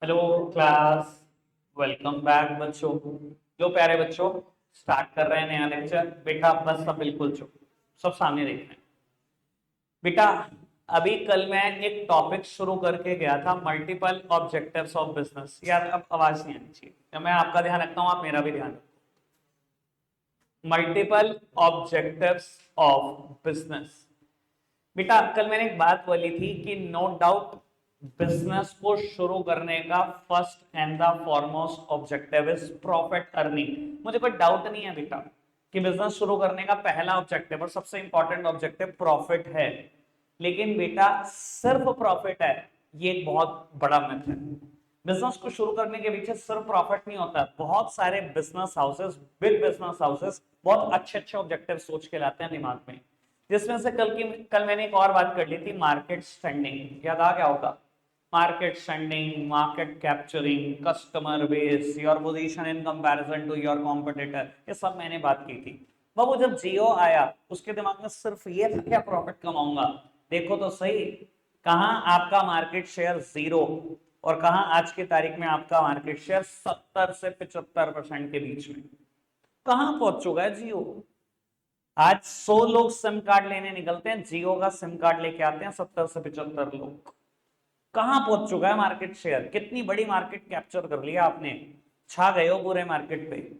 Hello class. Welcome back बच्चों। लो प्यारे बच्चों, स्टार्ट कर रहे हैं नया लेक्चर। बेटा बस सब बिल्कुल चुप, सब सामने देख रहे हैं। बेटा अभी कल मैं एक टॉपिक शुरू करके गया था, मल्टीपल ऑब्जेक्टिव्स ऑफ बिजनेस। यार अब आवाज नहीं आनी चाहिए, तो मैं आपका ध्यान रखता हूं, आप मेरा भी ध्यान रखो। Multiple objectives of business. बेटा कल मैंने एक बात बोली थी कि नो डाउट बिजनेस को शुरू करने का first and the foremost objective is profit earning. मुझे कोई डाउट नहीं है बेटा कि बिजनेस शुरू करने का पहला ऑब्जेक्टिव और सबसे इंपॉर्टेंट ऑब्जेक्टिव प्रॉफिट है। लेकिन बेटा सिर्फ प्रॉफिट है, ये एक बहुत बड़ा मिथ है। बिजनेस को शुरू करने के पीछे सिर्फ प्रॉफिट नहीं होता। बहुत सारे business houses, big business houses बहुत अच्छे अच्छे ऑब्जेक्टिव सोच के लाते हैं दिमाग में, जिसमें से कल मैंने एक और बात कर ली थी, मार्केट स्टैंडिंग। याद आ गया होगा? Market standing, market capturing, customer base, your position in comparison to your competitor, ये सब मैंने बात की थी। बाबू जब जियो आया उसके दिमाग में सिर्फ ये था, क्या प्रॉफिट कमाऊंगा। देखो तो सही, कहां आपका मार्केट शेयर 0 और कहां आज की तारीख में आपका मार्केट शेयर 70 से 75% के बीच में। कहां पहुंच चुका है जियो? आज 100 लोग सिम कार्ड लेने निकलते हैं, जियो का सिम कार्ड लेके आते हैं 70 से 75 लोग। कहां पहुंच चुका है मार्केट शेयर? कितनी बड़ी मार्केट कैप्चर कर लिया आपने, छा गए हो पूरे मार्केट पे।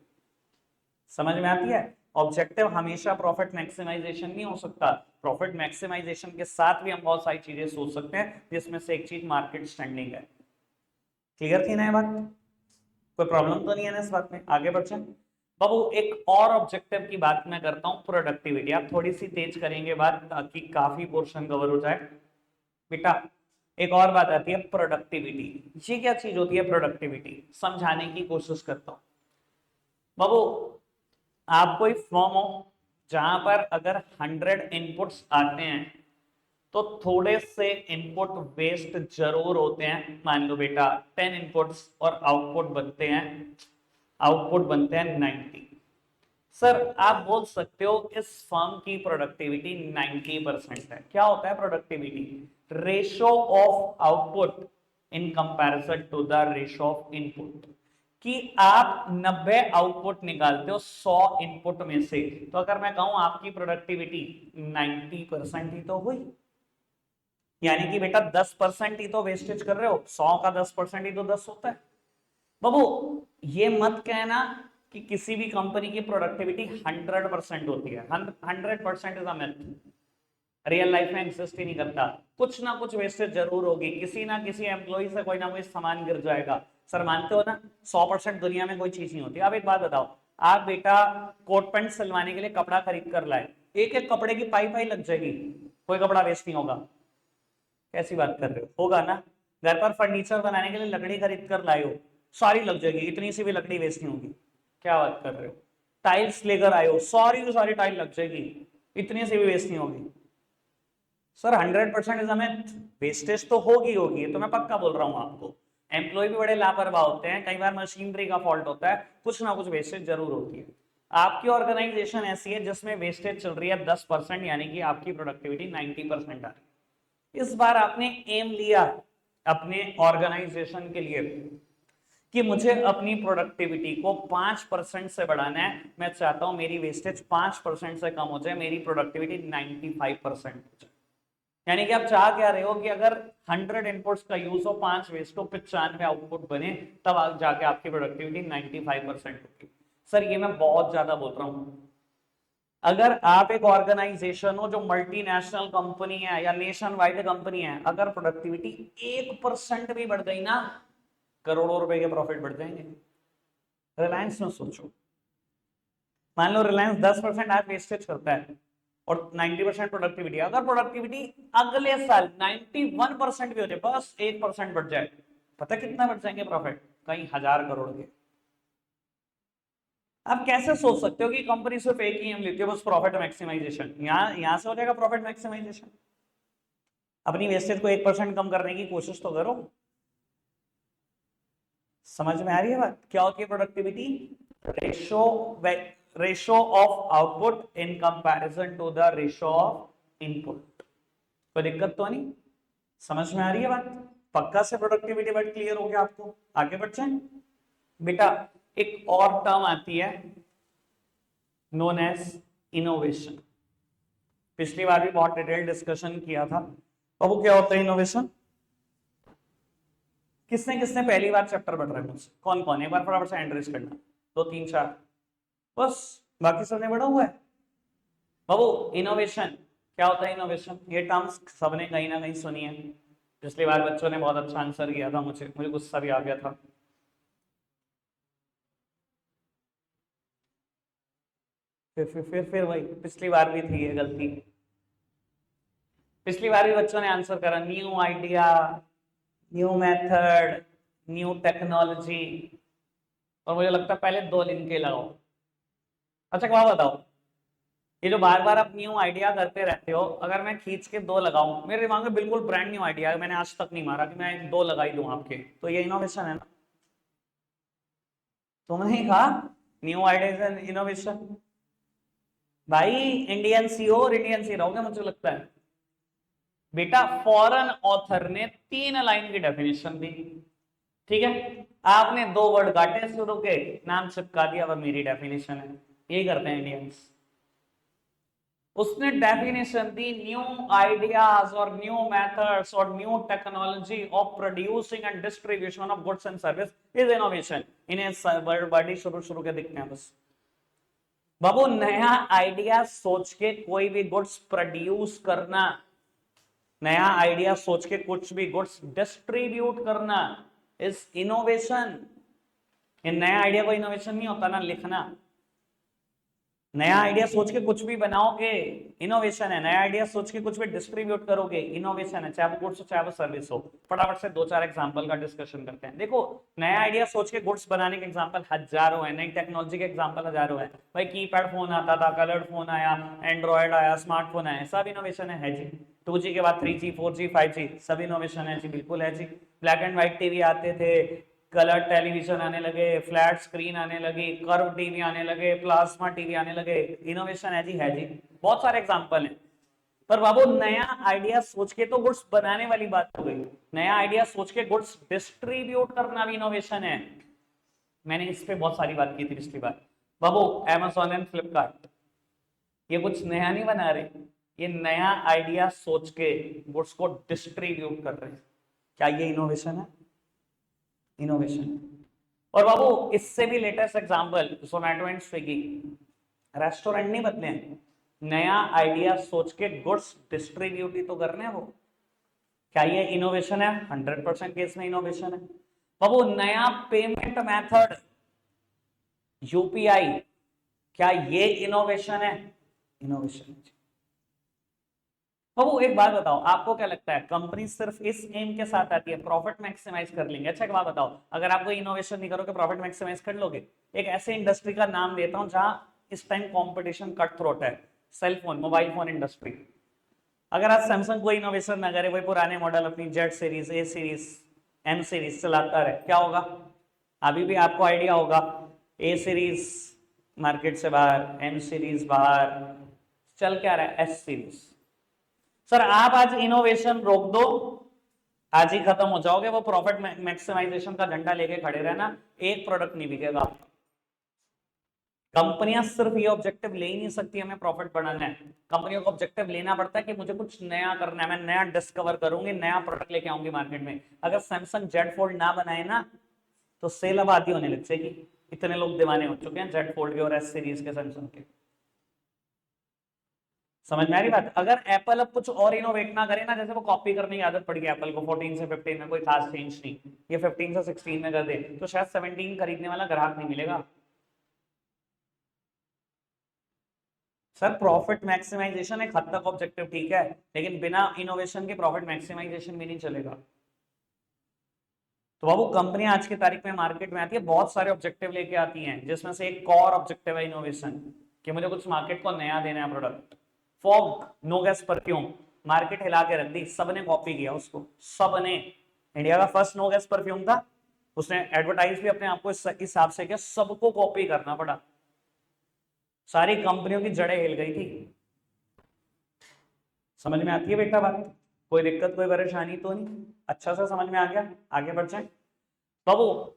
समझ में आती है? ऑब्जेक्टिव हमेशा प्रॉफिट मैक्सिमाइजेशन नहीं हो सकता। प्रॉफिट मैक्सिमाइजेशन के साथ भी हम बहुत सारी चीजें सोच सकते हैं, जिसमें से एक चीज मार्केट स्टैंडिंग है। क्लियर थी ना ये बात? कोई प्रॉब्लम तो नहीं है ना इस बात में? आगे बढ़ते हैं। बाबू एक और ऑब्जेक्टिव की बात मैं करता हूं, प्रोडक्टिविटी। आप थोड़ी सी तेज करेंगे बात ताकि काफी पोर्शन कवर हो जाए। बेटा एक और बात आती है प्रोडक्टिविटी। ये क्या चीज होती है प्रोडक्टिविटी? समझाने की कोशिश करता हूं। बाबू आप कोई फॉर्म हो जहां पर अगर 100 इनपुट्स आते हैं तो थोड़े से इनपुट वेस्ट जरूर होते हैं। मान लो बेटा 10 इनपुट्स और आउटपुट बनते हैं 90। सर आप बोल सकते हो इस फर्म की प्रोडक्टिविटी 90% है। क्या होता है productivity? Ratio of output in comparison to the ratio of input. कि आप 90 आउटपुट निकालते हो 100 इनपुट में से, तो अगर मैं कहूं आपकी प्रोडक्टिविटी 90% ही तो हुई। यानी कि बेटा 10% ही तो वेस्टेज कर रहे हो, 100 का 10% ही तो 10 होता है। बाबू ये मत कहना कि किसी भी कंपनी की प्रोडक्टिविटी 100% होती है। 100% is a myth. Real life में एग्जिस्ट ही नहीं करता। कुछ ना कुछ वेस्टेज जरूर होगी, किसी ना किसी एम्प्लॉय से कोई ना कोई सामान गिर जाएगा। सर मानते हो ना 100% दुनिया में कोई चीज नहीं होती। आप एक बात बताओ, आप बेटा कोट पैंट सिलवाने के लिए कपड़ा खरीद कर लाए, एक एक कपड़े की पाई पाई लग जाएगी, कोई कपड़ा वेस्ट नहीं होगा। कैसी बात कर रहे हो? होगा ना। घर पर फर्नीचर बनाने के लिए लकड़ी खरीद कर लाए हो, सारी लग जाएगी, इतनी सी भी लकड़ी वेस्ट नहीं होगी। क्या बात कर रहे हो? टाइल्स लेकर आए हो, सारी की सारी टाइल लग जाएगी, इतनी सी भी वेस्ट नहीं होगी। Sir 100% is myth. वेस्टेज तो होगी होगी, तो मैं पक्का बोल रहा हूं आपको। एम्प्लॉय भी बड़े लापरवाह होते हैं, कई बार मशीनरी का फॉल्ट होता है, कुछ ना कुछ वेस्टेज जरूर होती है। आपकी ऑर्गेनाइजेशन ऐसी है जिसमें वेस्टेज चल रही है 10%, यानी कि आपकी प्रोडक्टिविटी 90% आ रही है। इस बार आपने एम लिया अपने ऑर्गेनाइजेशन के लिए कि मुझे अपनी प्रोडक्टिविटी को 5% से बढ़ाना है। मैं चाहता हूं मेरी वेस्टेज 5% से कम हो जाए, मेरी प्रोडक्टिविटी 95% हो जाए। यानी कि आप चाह क्या रहे हो कि अगर 100 इनपुट्स का यूज हो, 5 वेस्ट हो, 95 आउटपुट बने, तब जाके आपकी प्रोडक्टिविटी 95% होगी। सर ये मैं बहुत ज्यादा बोल रहा हूं। अगर आप एक ऑर्गेनाइजेशन हो जो मल्टीनेशनल कंपनी है या नेशन वाइड कंपनी है, अगर प्रोडक्टिविटी 1% भी बढ़ गई ना, करोड़ों रुपए के प्रॉफिट बढ़ जाएंगे। रिलायंस में सोचो, मान लो रिलायंस 10% आज वेस्टेज करता है और 90% प्रोडक्टिविटी। अगर प्रोडक्टिविटी अगले साल 91% भी हो जाए, बस 1% बढ़ जाए, पता कितना बढ़ जाएंगे प्रॉफिट? कई हजार करोड़ के। आप कैसे सोच सकते हो कि कंपनी सिर्फ एक ही एम लेती है, बस प्रॉफिट मैक्सिमाइजेशन? यहां से हो जाएगा प्रॉफिट मैक्सिमाइजेशन। अपनी वेस्टेज को 1% कम करने की कोशिश तो करो। समझ में आ रही है बात? क्या होती है productivity? Ratio ratio of output in comparison to the ratio of input. कोई दिक्कत तो नहीं? समझ में आ रही है बात? पक्का से प्रोडक्टिविटी वर्ड क्लियर हो गया आपको? आगे बढ़ जाए बेटा। एक और टर्म आती है नोन एज इनोवेशन। पिछली बार भी बहुत डिटेल डिस्कशन किया था। अब वो क्या होता है इनोवेशन? किसने किसने पहली बार चैप्टर पढ़ रहा है मुझसे? कौन कौन? एक बार फटाफट से हैंड रेज करना। 2 3 4 बस, बाकी सबने पढ़ा हुआ है। बाबू इनोवेशन क्या होता है? इनोवेशन ये टर्म्स सबने कहीं ना कहीं सुनी है। पिछली बार बच्चों ने बहुत अच्छा आंसर किया था, मुझे गुस्सा भी आ गया था। फिर वही पिछली बार भी थी ये गलती। पिछली बार भी बच्चों ने आंसर करा new idea, new method, new technology, और मुझे लगता है पहले 2 लिंक के लगाओ। अच्छा क्या बताओ, ये जो बार बार आप न्यू आइडिया करते रहते हो, अगर मैं खींच के 2 लगाऊं, मेरे दिमाग में बिल्कुल ब्रांड न्यू आइडिया है, मैंने आज तक नहीं मारा कि मैं 2 लगा ही दूं आपके, तो ये इनोवेशन है ना? तुमने ही कहा न्यू आइडिया एंड इनोवेशन। भाई इंडियन सी हो और इंडियन सी रहोगे मुझे लगता है। बेटा फॉरेन ऑथर ने 3 लाइन की डेफिनेशन दी, ठीक है, आपने 2 वर्ड काटे शुरू के, नाम चिपका दिया, वह मेरी डेफिनेशन है। यही करते हैं इंडियंस। उसने डेफिनेशन दी न्यू आइडियाज और न्यू मेथड्स और new technology of producing and distribution of goods and service is innovation. इन्हें बड़ी शुरू के दिखते हैं बस। बाबू नया आइडिया सोच के कोई भी गुड्स प्रोड्यूस करना, नया आइडिया सोच के कुछ भी गुड्स डिस्ट्रीब्यूट करना इज इनोवेशन। ये नया आइडिया कोई इनोवेशन नहीं होता ना लिखना। नया आइडिया सोच के कुछ भी बनाओगे इनोवेशन है, नया आइडिया सोच के कुछ भी डिस्ट्रीब्यूट करोगे इनोवेशन है, चाहे वो गुड्स हो चाहे वो सर्विस हो। फटाफट से 2 4 एग्जांपल का डिस्कशन करते हैं। देखो नया आइडिया सोच के गुड्स बनाने के एग्जांपल हजारों हैं, नई टेक्नोलॉजी के एग्जांपल हजारों हैं। भाई कीपैड फोन आता था, कलर्ड फोन आया, एंड्रॉयड आया, स्मार्टफोन आया, सब इनोवेशन है जी। 2G के बाद 3G 4G 5G सब इनोवेशन है जी, बिल्कुल है जी। ब्लैक एंड व्हाइट टीवी आते थे, कलर टेलीविजन आने लगे, फ्लैट स्क्रीन आने लगी, कर्व टीवी आने लगे, प्लाज्मा टीवी आने लगे, इनोवेशन है जी, बहुत सारे एग्जांपल हैं। पर बाबू नया आइडिया सोच के तो गुड्स बनाने वाली बात हो गई, नया आइडिया सोच के गुड्स डिस्ट्रीब्यूट करना भी इनोवेशन है। मैंने इस पे बहुत सारी बात की थी पिछली बार। बाबू Amazon एंड फ्लिपकार्ट ये कुछ नया नहीं बना रहे, ये नया आइडिया सोच के गुड्स को डिस्ट्रीब्यूट कर रहे हैं। क्या ये इनोवेशन है? इनोवेशन। और बाबू इससे भी latest example Zomato and Swiggy, restaurant नहीं बदले हैं, नया आइडिया सोच के गुड्स डिस्ट्रीब्यूट ही तो करने हैं वो। क्या ये इनोवेशन है? 100% केस में इनोवेशन है। बाबू नया पेमेंट मेथड यूपीआई, क्या ये इनोवेशन है? इनोवेशन। बाबू एक बात बताओ, आपको क्या लगता है कंपनी सिर्फ इस एम के साथ आती है प्रॉफिट मैक्सिमाइज कर लेंगे? अच्छा एक बात बताओ, अगर आप कोई इनोवेशन नहीं करोगे प्रॉफिट मैक्सिमाइज कर लोगे? एक ऐसे इंडस्ट्री का नाम देता हूं जहां इस टाइम कंपटीशन कट थ्रोट है, cell phone mobile phone industry. अगर आज सैमसंग कोई इनोवेशन ना करे, वही पुराने मॉडल अपनी जेड सीरीज, ए सीरीज, एम सीरीज चलाता रहे, क्या होगा? अभी भी आपको आइडिया होगा, ए सीरीज मार्केट से बाहर, एम सीरीज बाहर, चल क्या रहा है? S series. सर आप आज इनोवेशन रोक दो, आज ही खत्म हो जाओगे। वो प्रॉफिट मैक्सिमाइजेशन का झंडा लेके खड़े रहना, एक प्रोडक्ट नहीं बिकेगा। कंपनियां सिर्फ ये ऑब्जेक्टिव ले ही नहीं सकती हमें प्रॉफिट बढ़ाना है, कंपनियों को ऑब्जेक्टिव लेना पड़ता है कि मुझे कुछ नया करना है, मैं नया डिस्कवर करूंगी, नया प्रोडक्ट लेके आऊंगी मार्केट में। अगर सैमसंग जेड फोल्ड ना बनाए ना तो सेल अब आधी होने लग जाएगी, इतने लोग दीवाने हो चुके हैं जेड फोल्ड के और एस सीरीज के सैमसंग के। समझ में आ रही बात? अगर एप्पल अब कुछ और इनोवेट ना करे ना, जैसे वो कॉपी करने की आदत पड़ गई एप्पल को, 14 से 15 में कोई खास चेंज नहीं, ये 15 से 16 में कर दे तो शायद 17 खरीदने वाला ग्राहक नहीं मिलेगा। सर प्रॉफिट मैक्सिमाइजेशन एक हद तक ऑब्जेक्टिव ठीक है, लेकिन बिना इनोवेशन के प्रॉफिट मैक्सिमाइजेशन भी नहीं चलेगा। तो बाबू कंपनी आज की तारीख में मार्केट में आती है, बहुत सारे ऑब्जेक्टिव लेके आती हैं, जिसमें से एक कोर ऑब्जेक्टिव है इनोवेशन, कि मुझे कुछ मार्केट को नया देना है product. Fog no gas perfume market हिला के रख दी, सबने कॉपी किया उसको, सबने। इंडिया का फर्स्ट नो गैस परफ्यूम था, उसने एडवर्टाइज भी अपने आप को इस हिसाब से किया, सबको कॉपी करना पड़ा, सारी कंपनियों की जड़ें हिल गई थी। समझ में आती है बेटा बात? कोई दिक्कत कोई परेशानी तो नहीं? अच्छा सा समझ में आ गया? आगे बढ़ जाए बाबू।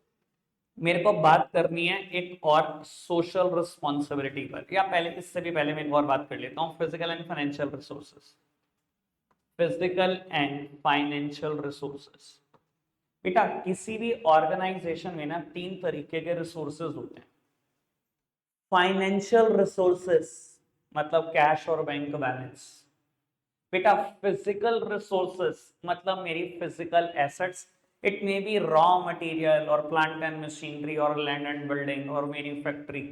मेरे को बात करनी है एक और सोशल रिस्पॉन्सिबिलिटी पर, या पहले इससे भी पहले मैं एक और बात कर लेता हूँ, physical and financial resources. Physical and financial resources बेटा, किसी भी ऑर्गेनाइजेशन में ना 3 तरीके के रिसोर्सेज होते हैं। फाइनेंशियल रिसोर्सेज मतलब कैश और बैंक बैलेंस बेटा। फिजिकल रिसोर्सेस मतलब मेरी physical assets, it may be raw material और प्लांट एंड मशीनरी और लैंड एंड बिल्डिंग और मेरी फैक्ट्री,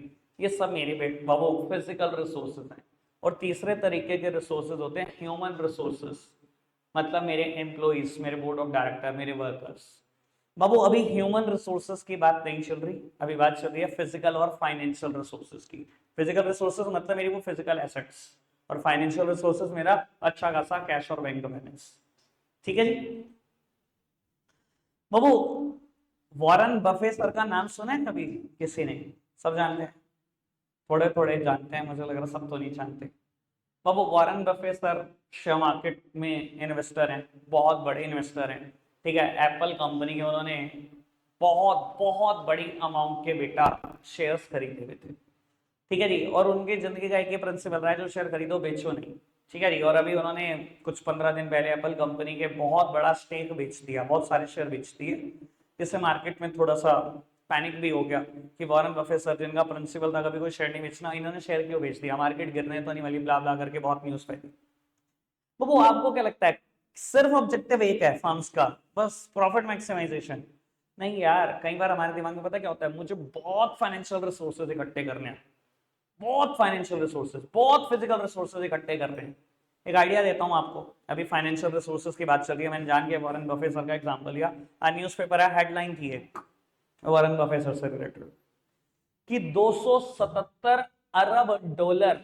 ये सब मेरे बाबू फिजिकल रिसोर्सेज हैं। और तीसरे तरीके के रिसोर्सेज होते हैं ह्यूमन रिसोर्सेज, मतलब मेरे एम्प्लॉइज, मेरे बोर्ड ऑफ डायरेक्टर, मेरे वर्कर्स। बाबू अभी ह्यूमन रिसोर्सेज की बात नहीं चल रही, अभी बात चल रही है फिजिकल और फाइनेंशियल रिसोर्सेज की। फिजिकल रिसोर्सेज मतलब मेरी वो फिजिकल एसेट्स, और फाइनेंशियल रिसोर्सेज मेरा अच्छा खासा कैश और बैंक बैलेंस। ठीक है जी बाबू। वॉरेन बफे सर का नाम सुना है कभी किसी ने? सब जानते हैं? थोड़े थोड़े जानते हैं, मुझे लग रहा सब तो नहीं जानते। बाबू Warren Buffett sir share market में इन्वेस्टर हैं, बहुत बड़े इन्वेस्टर हैं। ठीक है, एप्पल कंपनी के उन्होंने बहुत बहुत बड़ी अमाउंट के बेटा शेयर्स खरीदे हुए थे। ठीक है जी, और उनकी जिंदगी का एक ही प्रिंसिपल रहा है, जो शेयर खरीदो बेचो नहीं। ठीक है जी, और अभी उन्होंने कुछ 15 दिन पहले एप्पल कंपनी के बहुत बड़ा स्टेक बेच दिया, बहुत सारे शेयर बेच दिए, जिससे मार्केट में थोड़ा सा पैनिक भी हो गया कि वॉरेन बफेट सर जिनका प्रिंसिपल था कभी कोई शेयर नहीं बेचना, इन्होंने शेयर क्यों बेच दिया, मार्केट गिरने तो नहीं वाली, ब्ला ब्ला करके बहुत न्यूज फैली। तो वो आपको क्या लगता है सिर्फ ऑब्जेक्टिव एक है फर्म्स का, बस प्रॉफिट मैक्सिमाइजेशन? नहीं यार, कई बार हमारे दिमाग में पता क्या होता है, मुझे बहुत फाइनेंशियल रिसोर्सेज इकट्ठे करने हैं, बहुत फाइनेंशियल रिसोर्सेज, बहुत फिजिकल रिसोर्सेज इकट्ठे करते हैं। एक आइडिया देता हूं आपको, अभी फाइनेंशियल रिसोर्सेज की बात चल रही है, मैंने जान के वॉरेन बफेट सर का एग्जांपल लिया। न्यूज़पेपर है, हेडलाइन थी एक वॉरेन बफेट सर से रिलेटेड कि 277 अरब डॉलर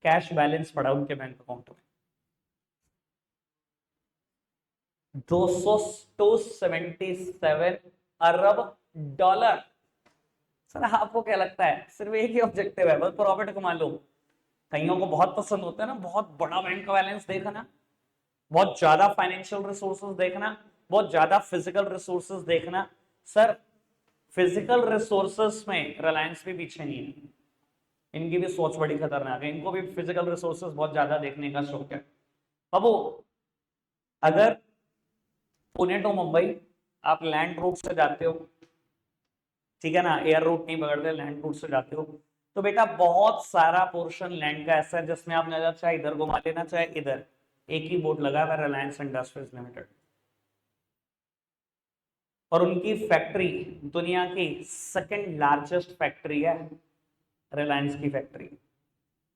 कैश बैलेंस पड़ा उनके बैंक अकाउंट में। 277 अरब डॉलर। सर आपको क्या लगता है सिर्फ एक ही ऑब्जेक्टिव है, बस प्रॉफिट कमा लो? कईयों को बहुत पसंद होता है ना बहुत बड़ा बैंक का बैलेंस देखना, बहुत ज्यादा फाइनेंशियल रिसोर्सेज देखना, बहुत ज्यादा फिजिकल रिसोर्सेज देखना। सर फिजिकल रिसोर्सेज में रिलायंस भी पीछे नहीं है, इनकी भी सोच बड़ी खतरनाक है, इनको भी फिजिकल रिसोर्सेज बहुत ज्यादा देखने का शौक है। बाबू अगर पुणे टू मुंबई आप लैंड रूट से जाते हो, ठीक है ना, एयर रूट नहीं पकड़ते, लैंड रूट से जाते हो, तो बेटा बहुत सारा पोर्शन लैंड का ऐसा है जिसमें आप नजर चाहे इधर घुमा लेना चाहे इधर, एक ही बोर्ड लगा हुआ है रिलायंस इंडस्ट्रीज लिमिटेड। और उनकी फैक्ट्री दुनिया की सेकंड लार्जेस्ट फैक्ट्री है, रिलायंस की फैक्ट्री।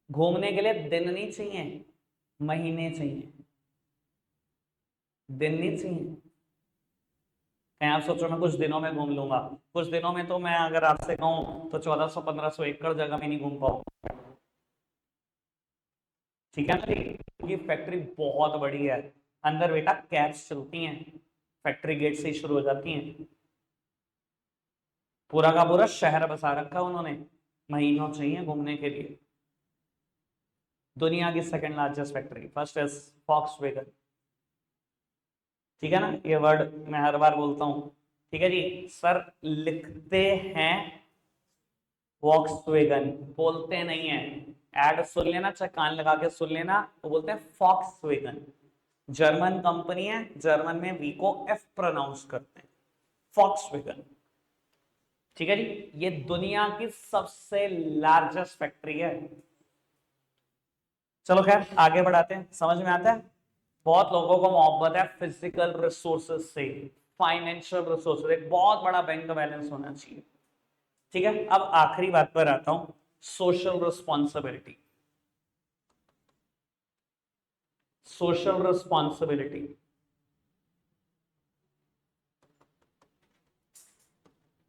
घूमने के लिए दिन नहीं चाहिए, महीने चाहिए, दिन नहीं चाहिए। कहीं आप सोचो मैं कुछ दिनों में घूम लूंगा, कुछ दिनों में तो मैं अगर आपसे कहूं तो 1400-1500 एकड़ जगह में नहीं घूम पाऊंगा। ठीक है ना, ये फैक्ट्री बहुत बड़ी है, अंदर बेटा कैब्स चलती हैं, फैक्ट्री गेट से ही शुरू हो जाती हैं, पूरा का पूरा शहर बसा रखा है उन्होंने, महीनों चाहिए घूमने के लिए। दुनिया की second largest factory, first is Volkswagen. ठीक है ना, ये वर्ड मैं हर बार बोलता हूं। ठीक है जी सर, लिखते हैं वॉक्सवैगन, बोलते नहीं है। एड सुन लेना, चाहे कान लगा के सुन लेना, वो बोलते हैं फॉक्सवैगन। जर्मन कंपनी है, जर्मन में वी को एफ प्रोनाउंस करते हैं, फॉक्सवैगन। ठीक है जी, ये दुनिया की सबसे लार्जेस्ट फैक्ट्री है। चलो खैर आगे बढ़ाते हैं, समझ में आता है? बहुत लोगों को मोहब्बत है फिजिकल रिसोर्सेज से, फाइनेंशियल रिसोर्सेज, एक बहुत बड़ा बैंक बैलेंस होना चाहिए। ठीक है, अब आखिरी बात पर आता हूं, सोशल रिस्पॉन्सिबिलिटी। सोशल रिस्पॉन्सिबिलिटी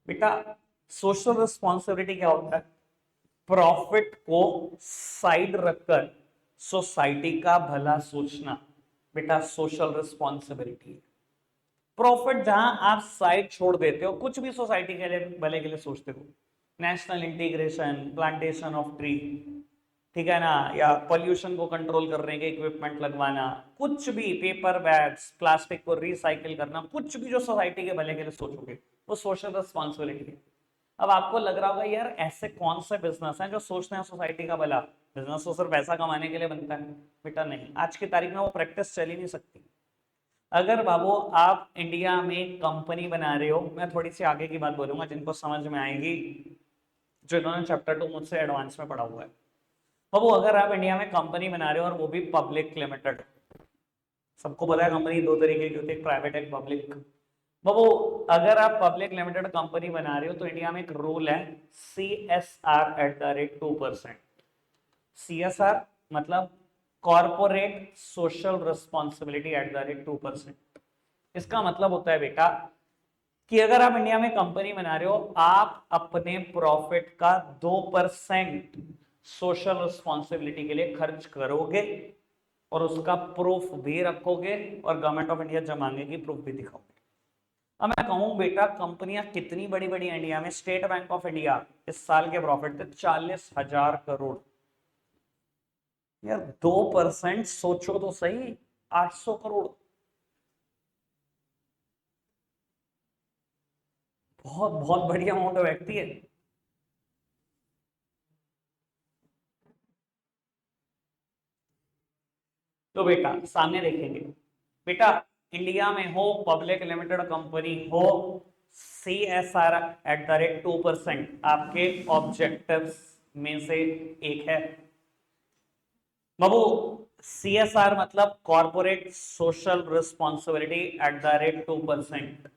बेटा, सोशल रिस्पॉन्सिबिलिटी क्या होता है? प्रॉफिट को साइड रखकर सोसाइटी का भला सोचना, बेटा सोशल रिस्पॉन्सिबिलिटी है। प्रॉफिट जहां आप साइड छोड़ देते हो, कुछ भी सोसाइटी के लिए भले के लिए सोचते हो, national integration, plantation of tree, ठीक है ना, या पोल्यूशन को कंट्रोल करने के इक्विपमेंट लगवाना, कुछ भी, पेपर बैग्स, प्लास्टिक को रिसाइकिल करना, कुछ भी जो सोसाइटी के भले के लिए सोचोगे वो सोशल रिस्पॉन्सिबिलिटी है। अब आपको लग रहा होगा यार ऐसे कौन से बिजनेस हैं जो सोचते हैं सोसाइटी का भला, बिजनेस तो सिर्फ पैसा कमाने के लिए बनता है। बेटा नहीं, आज की तारीख में वो प्रैक्टिस चल ही नहीं सकती। अगर बाबू आप इंडिया में कंपनी बना रहे हो, मैं थोड़ी सी आगे की बात बोलूंगा जिनको समझ में आएगी, जो इन्होंने चैप्टर 2 मुझसे एडवांस में पढ़ा हुआ है। बाबू अगर आप इंडिया में कंपनी बना रहे हो और वो भी पब्लिक लिमिटेड, सबको पता है कंपनी दो तरीके की होती है, प्राइवेट एक पब्लिक। बाबू अगर आप पब्लिक लिमिटेड कंपनी बना रहे हो तो इंडिया में एक रूल है, CSR@2%। CSR मतलब कॉर्पोरेट सोशल रिस्पॉन्सिबिलिटी @2%। इसका मतलब होता है बेटा कि अगर आप इंडिया में कंपनी बना रहे हो, आप अपने प्रॉफिट का 2% सोशल रिस्पॉन्सिबिलिटी के लिए खर्च करोगे और उसका प्रूफ भी रखोगे और गवर्नमेंट ऑफ इंडिया जब मांगेगी प्रूफ भी दिखाओगे। अब मैं कहूं बेटा कंपनियां कितनी बड़ी बड़ी इंडिया में, स्टेट बैंक ऑफ इंडिया इस साल के प्रॉफिट थे 40,000 करोड़। यार 2% सोचो तो सही, 800 करोड़। बहुत बहुत बढ़िया अमाउंट व्यक्ति है। तो बेटा सामने देखेंगे, बेटा इंडिया में हो पब्लिक लिमिटेड कंपनी हो, CSR @2% आपके ऑब्जेक्टिव्स में से एक है। बाबू CSR मतलब कॉर्पोरेट सोशल रिस्पॉन्सिबिलिटी @2%।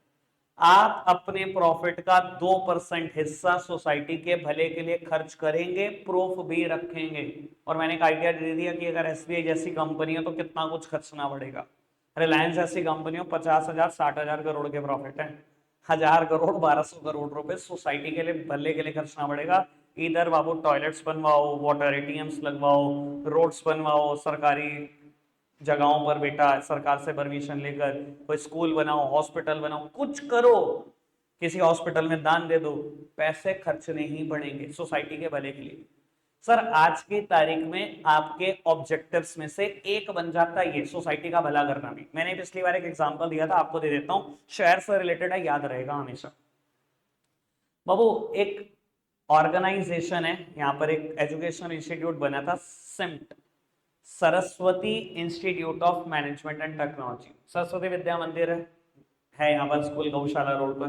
आप अपने प्रॉफिट का 2% हिस्सा सोसाइटी के भले के लिए खर्च करेंगे, प्रूफ भी रखेंगे। और मैंने एक आइडिया दे दिया कि अगर SBI जैसी कंपनी है तो कितना कुछ खर्चना पड़ेगा। रिलायंस जैसी कंपनी हो 50,000 60,000 करोड़ के प्रॉफिट है, 1,000 करोड़ 1,200 करोड़ रुपए सोसाइटी के लिए भले के लिए खर्चना पड़ेगा। इधर बाबू टॉयलेट्स बनवाओ, वाटर ATMs लगवाओ, रोड्स बनवाओ, सरकारी जगहों पर बेटा सरकार से परमिशन लेकर कोई स्कूल बनाओ, हॉस्पिटल बनाओ, कुछ करो, किसी हॉस्पिटल में दान दे दो, पैसे खर्चने ही पड़ेंगे सोसाइटी के भले के लिए। सर आज की तारीख में आपके ऑब्जेक्टिव्स में से एक बन जाता है ये सोसाइटी का भला करना भी। मैंने पिछली बार एक एग्जांपल दिया था, आपको दे देता हूं, शहर से रिलेटेड है, याद रहेगा हमेशा। बाबू एक ऑर्गेनाइजेशन है, यहाँ पर एक एजुकेशनल इंस्टीट्यूट बना था, SIMT, Saraswati institute of management and technology. Saraswati Vidya Mandir है यहाँ पर स्कूल गौशाला रोड पर।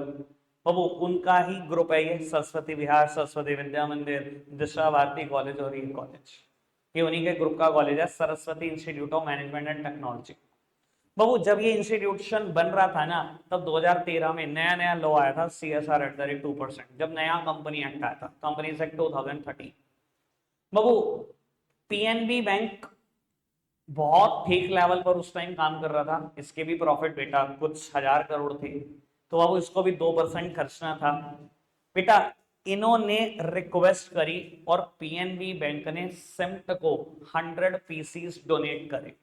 बाबू उनका ही ग्रुप है ये, सरस्वती विहार, सरस्वती विद्या मंदिर, दिशा भारती कॉलेज और ये कॉलेज, ये उन्हीं के ग्रुप का कॉलेज है, Saraswati institute of management and technology. बाबू जब ये इंस्टीट्यूशन बन रहा था ना, तब 2013 में नया नया लॉ आया था, CSR @2%, जब नया कंपनी एक्ट आया था, कंपनीज एक्ट 2013। बाबू PNB बैंक बहुत ठीक लेवल पर उस टाइम काम कर रहा था, इसके भी प्रॉफिट बेटा कुछ 1,000 करोड़ थे, तो अब इसको भी 2% खर्चना था। बेटा इन्होंने रिक्वेस्ट करी और PNB बैंक ने सिम्ट को 100 पीसीज डोनेट करे।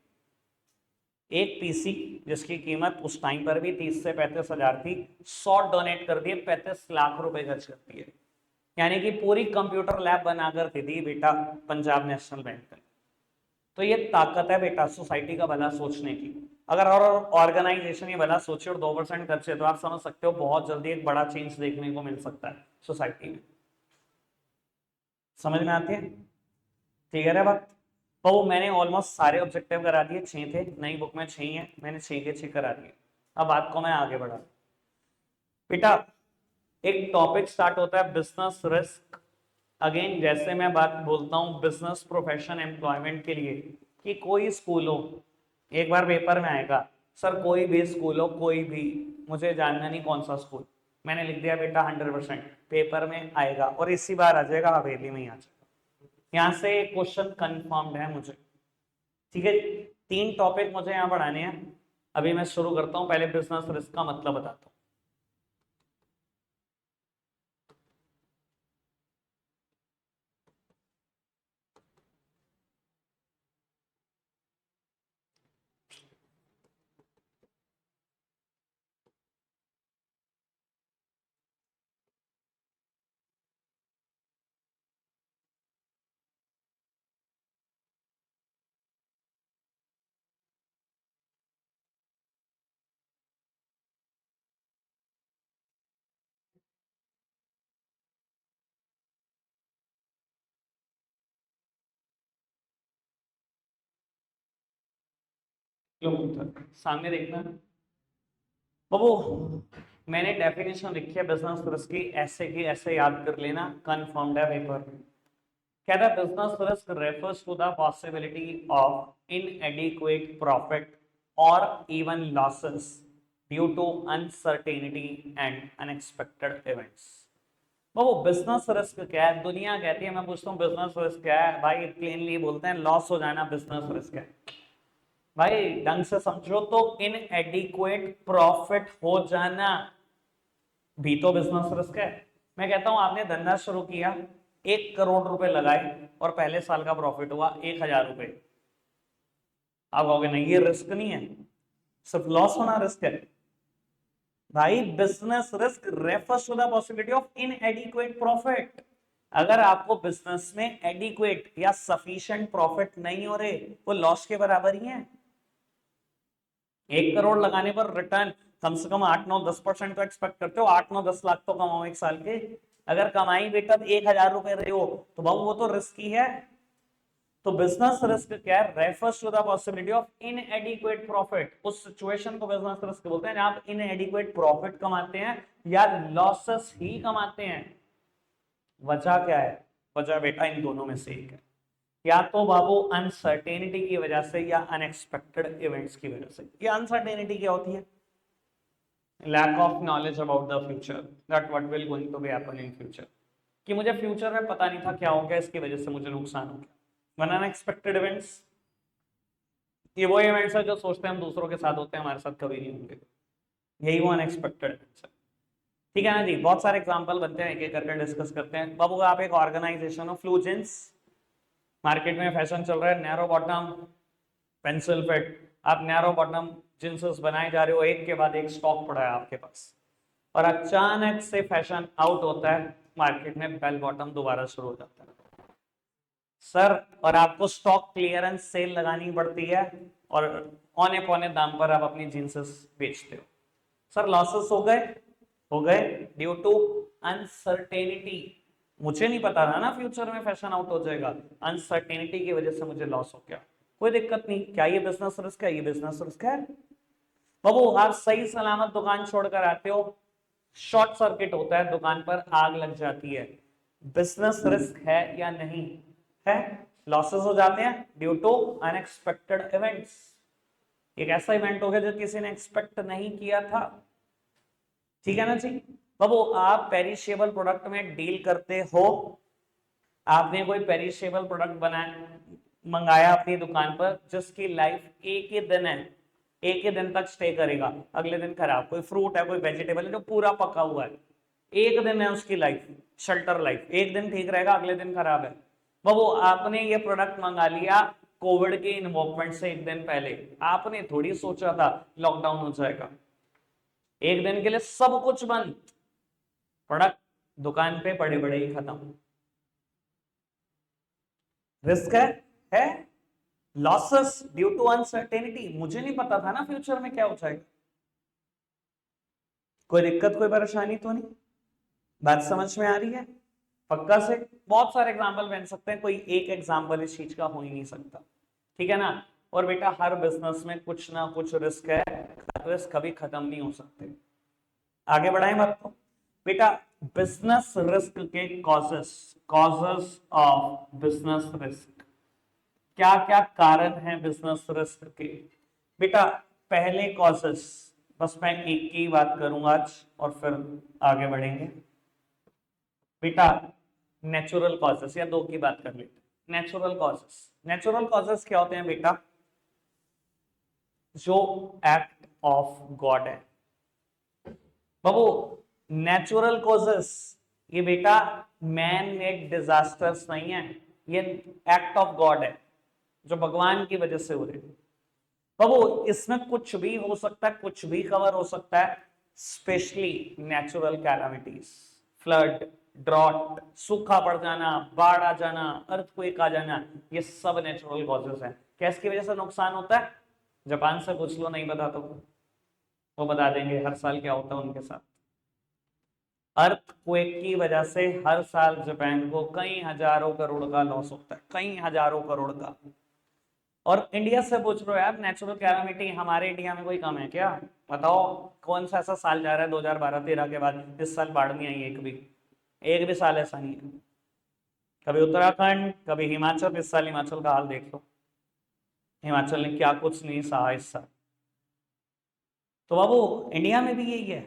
एक पीसी जिसकी कीमत उस टाइम पर भी 30 से 35,000 थी, 100 डोनेट कर दिए, 35 लाख रुपए खर्च कर दिए। यानी कि पूरी कंप्यूटर लैब बनाकर दे दी बेटा पंजाब नेशनल बैंक ने। तो ये ताकत है बेटा सोसाइटी का भला सोचने की। अगर और ऑर्गेनाइजेशन ये भला सोचे और 2% खर्चे, तो आप समझ सकते हो बहुत जल्दी एक बड़ा चेंज देखने को मिल सकता है सोसाइटी में। समझ में आती है? क्लियर है बात? तो मैंने ऑलमोस्ट सारे ऑब्जेक्टिव करा दिए, 6 थे, नई बुक में 6 हैं, मैंने 6 के 6 करा दिए। अब बात को मैं आगे बढ़ा बेटा, एक टॉपिक स्टार्ट होता है बिजनेस रिस्क। अगेन जैसे मैं बात बोलता हूँ बिजनेस प्रोफेशन एम्प्लॉयमेंट के लिए, कि कोई स्कूल हो, एक बार पेपर में आएगा, सर कोई भी स्कूल हो, कोई भी, मुझे जानना नहीं कौन सा स्कूल, मैंने लिख दिया बेटा 100%, पेपर में आएगा और इसी बार आ जाएगा, हवेली में ही आ जाएगा। यहाँ से क्वेश्चन कंफर्म्ड है मुझे। ठीक है, 3 टॉपिक मुझे यहाँ पढ़ाने हैं। अभी मैं शुरू करता हूँ, पहले बिजनेस रिस्क का मतलब बताता हूँ। लो सामने देखना बाबू, मैंने डेफिनेशन लिखी है बिजनेस रिस्क की ऐसे याद कर लेना, कन्फर्म्ड है पेपर। कह रहा है business risk refers to the possibility of inadequate profit और even losses due to uncertainty and unexpected events. वो बिजनेस रिस्क क्या है? दुनिया कहती है, मैं पूछता हूँ बिजनेस रिस्क क्या है? भाई प्लेनली बोलते हैं लॉस हो जाना बिजनेस रिस्क है। भाई ढंग से समझो तो इनएडिक्वेट प्रॉफिट हो जाना भी तो बिजनेस रिस्क है। मैं कहता हूं आपने धंधा शुरू किया, 1 करोड़ रुपए लगाए और पहले साल का प्रॉफिट हुआ 1,000 रुपए। आप कहोगे नहीं ये रिस्क नहीं है, सिर्फ लॉस होना रिस्क है। भाई business risk refers to the possibility of inadequate profit. अगर आपको बिजनेस में एडिक्वेट या सफिशिएंट प्रॉफिट नहीं हो रहे, वो लॉस के बराबर ही है। 1 करोड़ लगाने पर रिटर्न कम से कम 8-9-10% तो एक्सपेक्ट करते हो। 8-9-10 लाख तो कमाओ एक साल के। अगर कमाई बेटा 1,000 रुपए रहे हो तो बाबू वो तो रिस्क ही है। तो बिजनेस रिस्क क्या है? Refers to the possibility of inadequate profit. उस सिचुएशन को बिजनेस रिस्क बोलते हैं जहां आप इनएडिक्वेट प्रॉफिट कमाते हैं या लॉसेस ही कमाते हैं। वजह क्या है? वजह बेटा इन दोनों में से एक है, या तो बाबू अनसर्टेनिटी की वजह से या अनएक्सपेक्टेड इवेंट्स की वजह से। ये अनसर्टेनिटी क्या होती है? Lack of knowledge about the future, that what will going to be happen in future. कि मुझे फ्यूचर में पता नहीं था क्या हो गया, इसकी वजह से मुझे नुकसान हो गया। वन अनएक्सपेक्टेड इवेंट्स, ये वो इवेंट्स है जो सोचते हैं हम दूसरों के साथ होते हैं, हमारे साथ कभी नहीं होंगे। यही वो अनएक्सपेक्टेड इवेंट्स है। ठीक है ना जी? बहुत सारे एग्जांपल बनते हैं, एक एक करके डिस्कस करते हैं। बाबू आप एक ऑर्गेनाइजेशन हो, फ्लूजेंस, मार्केट में फैशन चल रहा है नैरो बॉटम पेंसिल फिट। आप नैरो बॉटम जींसेस बनाए जा रहे हो, एक के बाद एक स्टॉक पड़ा है आपके पास, और अचानक से फैशन आउट होता है, मार्केट में बेल बॉटम दोबारा शुरू हो जाता है सर, और आपको स्टॉक क्लियरेंस सेल लगानी पड़ती है और औने पौने दाम पर आप अपनी जींसेस बेचते हो। सर लॉसेस हो गए ड्यू टू अनसर्टेनिटी। मुझे नहीं पता था ना फ्यूचर में फैशन आउट हो जाएगा, अनसर्टेनिटी की वजह से मुझे लॉस हो गया। कोई दिक्कत नहीं, क्या ये बिजनेस रिस्क है? ये बिजनेस रिस्क है। बाबू आप सही सलामत दुकान छोड़कर आते हो, शॉर्ट सर्किट होता है, दुकान पर आग लग जाती है, बिजनेस रिस्क है या नहीं है? लॉसेस हो जाते हैं ड्यू टू अनएक्सपेक्टेड इवेंट्स। एक ऐसा इवेंट हो गया जो किसी ने एक्सपेक्ट नहीं किया था। ठीक है ना जी? बाबू आप पेरिशेबल प्रोडक्ट में डील करते हो, आपने कोई पेरिशेबल प्रोडक्ट बनाया, मंगाया अपनी दुकान पर, जिसकी लाइफ एक ही दिन है, एक ही दिन तक स्टे करेगा, अगले दिन खराब। कोई फ्रूट है, कोई वेजिटेबल है जो पूरा पका हुआ है, एक दिन है उसकी लाइफ, शेल्टर लाइफ, एक दिन ठीक रहेगा, अगले दिन खराब है। बाबू आपने ये प्रोडक्ट मंगा लिया कोविड के इन्वॉल्वमेंट से एक दिन पहले, आपने थोड़ी सोचा था लॉकडाउन हो जाएगा, एक दिन के लिए सब कुछ बंद, प्रोडक्ट दुकान पे बड़े बड़े ही खत्म। रिस्क है लॉसेस ड्यू टू अनसर्टेनिटी। मुझे नहीं पता था ना फ्यूचर में क्या हो जाएगा। कोई दिक्कत कोई परेशानी तो नहीं? बात समझ में आ रही है? पक्का से बहुत सारे एग्जांपल बन सकते हैं, कोई एक एग्जांपल इस चीज का हो ही नहीं सकता। ठीक है ना? और बेटा हर बिजनेस में कुछ ना कुछ रिस्क है, रिस्क कभी खत्म नहीं हो सकते। आगे बढ़ाएं बात को। बेटा बिजनेस रिस्क के कॉजेस ऑफ बिजनेस रिस्क, क्या क्या कारण है बिजनेस रिस्क के? बेटा पहले कॉजेस, बस मैं एक की बात करूंगा आज और फिर आगे बढ़ेंगे। बेटा नेचुरल कॉजेस, या दो की बात कर लेते। नेचुरल कॉजेस क्या होते हैं बेटा? जो एक्ट ऑफ गॉड है बाबू। नेचुरल कॉजेस ये बेटा मैन मेड डिजास्टर्स नहीं है, ये एक्ट ऑफ गॉड है जो भगवान की वजह से हो रहे। बाबू इसमें कुछ भी हो सकता है, कुछ भी कवर हो सकता है, specially natural calamities, flood, drought, सूखा पड़ जाना, बाढ़ आ जाना, अर्थक्वेक आ जाना, ये सब नेचुरल कॉजेस हैं। कैसकी वजह से नुकसान होता है? जापान से पूछ लो, नहीं बता तो वो बता देंगे हर साल क्या होता है उनके साथ। अर्थक्वेक की वजह से हर साल जापान को कई हजारों करोड़ का लॉस होता है, कई हजारों करोड़ का। और इंडिया से पूछ रहे हो यार, नेचुरल कैलामिटी हमारे इंडिया में कोई कम है क्या? बताओ कौन सा ऐसा साल जा रहा है 2012-13 के बाद इस साल बाढ़ नहीं आई? एक भी साल ऐसा नहीं है। कभी उत्तराखंड, कभी हिमाचल। इस साल हिमाचल का हाल देख लो, हिमाचल ने क्या कुछ नहीं सहा इस साल। तो बाबू इंडिया में भी यही है।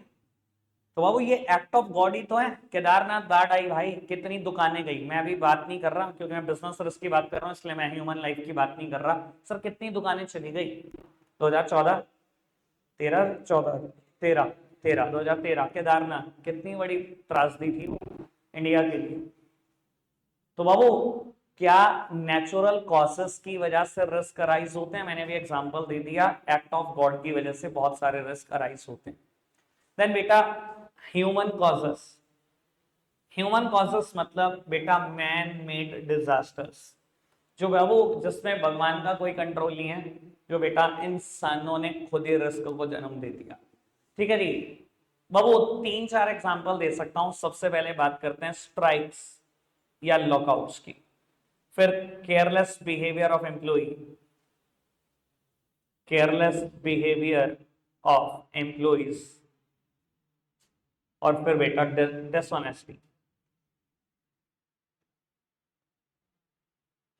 तो बाबू ये एक्ट ऑफ गॉड ही तो है। केदारनाथ बाढ़ आई भाई, कितनी दुकानें गई। मैं अभी बात नहीं कर रहा क्योंकि मैं बिजनेस रिस्क की बात कर रहा हूँ, इसलिए मैं ह्यूमन लाइफ की बात नहीं कर रहा। सर कितनी दुकानें चली गई 2014, 13, 14, 13, 13, 2013 केदारनाथ, कितनी बड़ी त्रासदी थी वो इंडिया के लिए। तो बाबू क्या नेचुरल कॉसेस की वजह से रिस्क अराइज होते हैं? मैंने भी एग्जांपल दे दिया, एक्ट ऑफ गॉड की वजह से बहुत सारे रिस्क अराइज होते हैं। देन बेटा ह्यूमन कॉजेस। ह्यूमन कॉजेस मतलब बेटा मैन मेड डिजास्टर्स, जो बाबू जिसमें भगवान का कोई कंट्रोल नहीं है, जो बेटा इंसानों ने खुद ही रिस्क को जन्म दे दिया। ठीक है जी बाबू, 3-4 एग्जांपल दे सकता हूं। सबसे पहले बात करते हैं स्ट्राइक्स या लॉकआउट्स की, फिर careless behaviour of employ, careless behaviour of employees, और फिर बेटा डिसऑनेस्टी।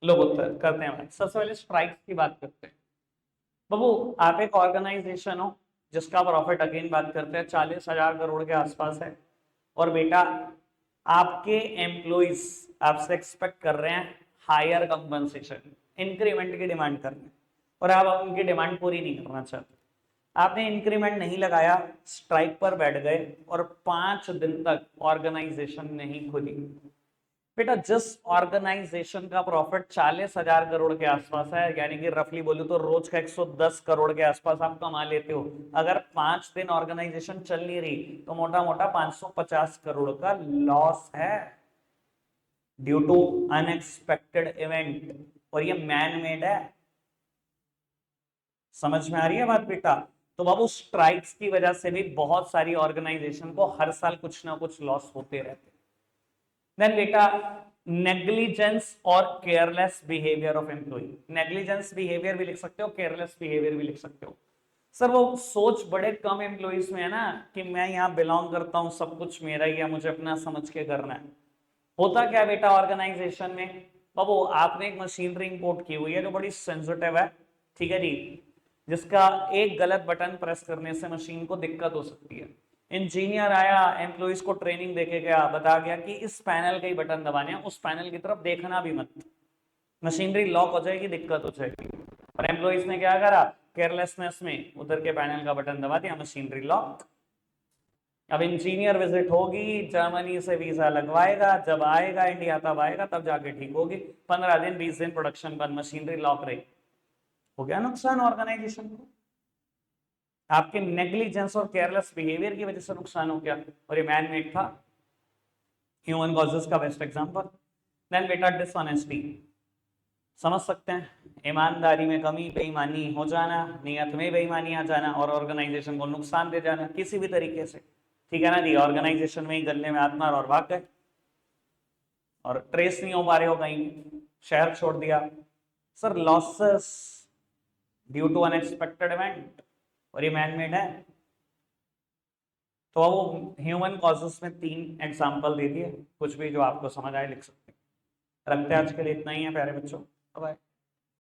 लोग उत्तर करते हैं बात। सबसे पहले स्ट्राइक्स की बात करते हैं। बाबू आप एक ऑर्गेनाइजेशन हो जिसका प्रॉफिट अगेन बात करते हैं 40,000 करोड़ के आसपास है, और बेटा आपके एम्प्लॉइज आपसे एक्सपेक्ट कर रहे हैं हायर कंपनसेशन, इंक्रीमेंट की डिमांड कर रहे हैं, और आप उनकी डिमांड पूरी नहीं करना चाहते। आपने इंक्रीमेंट नहीं लगाया, स्ट्राइक पर बैठ गए, और 5 दिन तक ऑर्गेनाइजेशन नहीं खुली। बेटा जिस ऑर्गेनाइजेशन का प्रॉफिट 40,000 करोड़ के आसपास है, यानी कि रफली बोलूं तो रोज का 110 करोड़ के आसपास आप कमा लेते हो, अगर 5 दिन ऑर्गेनाइजेशन चल नहीं रही तो मोटा मोटा 550 करोड़ का लॉस है ड्यू टू अनएक्सपेक्टेड इवेंट, और ये मैन मेड है। समझ में आ रही है बात बेटा? तो बाबू स्ट्राइक्स की वजह से भी बहुत सारी ऑर्गेनाइजेशन को हर साल कुछ ना कुछ लॉस होते रहते। देन बेटा नेग्लिजेंस और careless behaviour of employ. Negligence behaviour भी लिख सकते हो, केयरलेस बिहेवियर भी लिख सकते हो। सर वो सोच बड़े कम एम्प्लॉइज में है ना कि मैं यहाँ बिलोंग करता हूँ, सब कुछ मेरा ही है, मुझे अपना समझ के करना है। होता क्या बेटा ऑर्गेनाइजेशन में, बाबू आपने एक मशीनरी इंपोर्ट की हुई है जो बड़ी सेंसिटिव है, ठीक है जी, जिसका एक गलत बटन प्रेस करने से मशीन को दिक्कत हो सकती है। इंजीनियर आया, एम्प्लॉइज को ट्रेनिंग देके गया, बता गया कि इस पैनल के ही बटन दबाने हैं, उस पैनल की तरफ देखना भी मत, मशीनरी लॉक हो जाएगी, दिक्कत हो जाएगी। और एम्प्लॉइज ने क्या करा, केयरलेसनेस में उधर के पैनल का बटन दबा दिया, मशीनरी लॉक। अब इंजीनियर विजिट होगी, जर्मनी से वीजा लगवाएगा, जब आएगा इंडिया तब आएगा, तब जाके ठीक होगी। 15 दिन 20 दिन प्रोडक्शन बंद, मशीनरी लॉक रही, हो गया नुकसान ऑर्गेनाइजेशन को। आपके नेग्लिजेंस और केयरलेस बिहेवियर की वजह से नुकसान हो गया, और ये मैन मेड था। ह्यूमन कॉजेस का बेस्ट एग्जांपल। देन बेटा डिसऑनेस्टी, समझ सकते हैं, ईमानदारी में कमी, बेईमानी हो जाना, नियत में बेईमानी आ जाना, और ऑर्गेनाइजेशन को नुकसान दे जाना किसी भी तरीके से। ठीक है ना जी, ऑर्गेनाइजेशन में ही गले में हाथ मार और भाग गए, और ट्रेस नहीं हो पा रहे हो कहीं, शहर छोड़ दिया। Sir losses due to unexpected event, और ये मैन मेड है। तो वो ह्यूमन कॉजेस में 3 एग्जांपल दे दिए, कुछ भी जो आपको समझ आए लिख सकते हैं। रखते हैं आज के लिए इतना ही है प्यारे बच्चों, बाय।